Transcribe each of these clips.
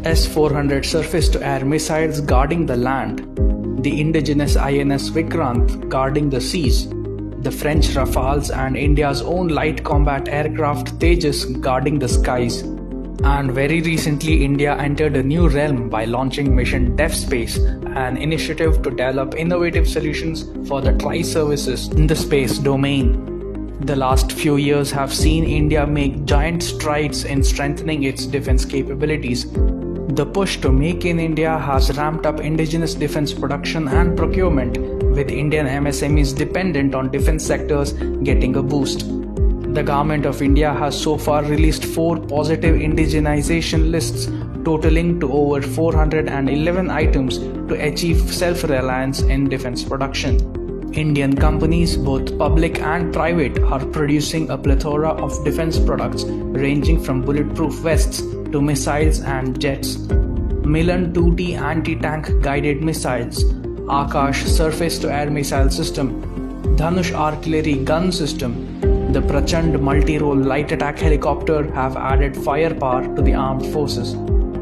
S-400 surface-to-air missiles guarding the land, the indigenous INS Vikrant guarding the seas, the French Rafales and India's own light combat aircraft Tejas guarding the skies. And very recently, India entered a new realm by launching Mission Dev Space, an initiative to develop innovative solutions for the tri-services in the space domain. The last few years have seen India make giant strides in strengthening its defense capabilities. The push to Make in India has ramped up indigenous defense production and procurement, with Indian MSMEs dependent on defense sectors getting a boost. The Government of India has so far released 4 positive indigenization lists totaling to over 411 items to achieve self-reliance in defense production. Indian companies, both public and private, are producing a plethora of defense products ranging from bulletproof vests to missiles and jets. Milan 2T anti-tank guided missiles, Akash surface-to-air missile system, Dhanush artillery gun system, the Prachand multi-role light attack helicopter have added firepower to the armed forces.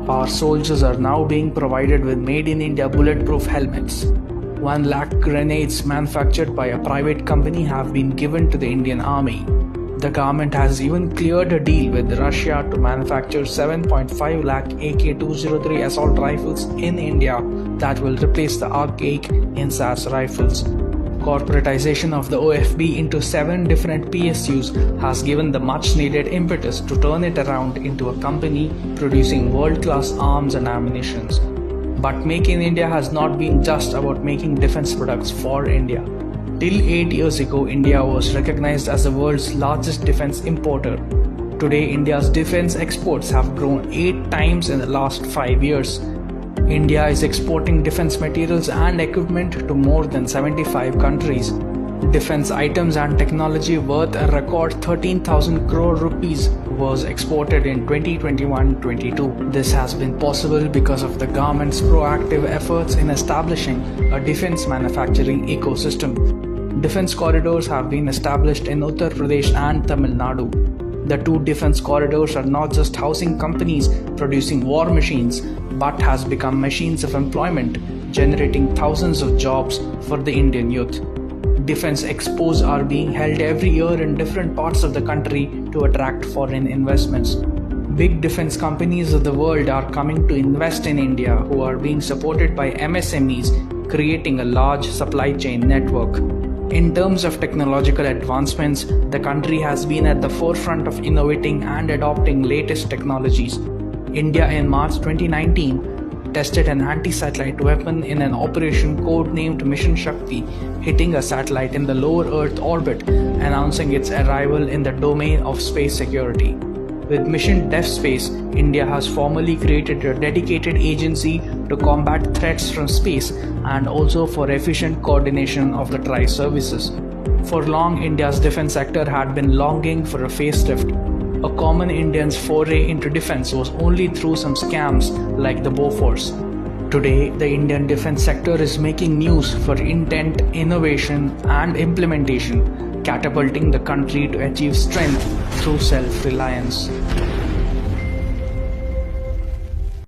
Our soldiers are now being provided with made in India bulletproof helmets. 1 lakh grenades manufactured by a private company have been given to the Indian Army. The government has even cleared a deal with Russia to manufacture 7.5 lakh AK-203 assault rifles in India that will replace the archaic INSAS rifles. Corporatization of the OFB into 7 different PSUs has given the much needed impetus to turn it around into a company producing world-class arms and ammunitions. But Make in India has not been just about making defense products for India. Till 8 years ago, India was recognized as the world's largest defense importer. Today, India's defense exports have grown 8 times in the last 5 years. India is exporting defense materials and equipment to more than 75 countries. Defense items and technology worth a record 13,000 crore rupees was exported in 2021-22. This has been possible because of the government's proactive efforts in establishing a defense manufacturing ecosystem. Defense corridors have been established in Uttar Pradesh and Tamil Nadu. The 2 defense corridors are not just housing companies producing war machines, but has become machines of employment, generating thousands of jobs for the Indian youth. Defense expos are being held every year in different parts of the country to attract foreign investments. Big defense companies of the world are coming to invest in India, who are being supported by MSMEs, creating a large supply chain network. In terms of technological advancements, the country has been at the forefront of innovating and adopting latest technologies. India in March 2019 tested an anti-satellite weapon in an operation codenamed Mission Shakti, hitting a satellite in the lower Earth orbit, announcing its arrival in the domain of space security. With Mission Dev Space, India has formally created a dedicated agency to combat threats from space and also for efficient coordination of the tri-services. For long, India's defense sector had been longing for a facelift. A common Indian's foray into defense was only through some scams like the Bofors. Today, the Indian defense sector is making news for intent, innovation, and implementation, catapulting the country to achieve strength through self-reliance.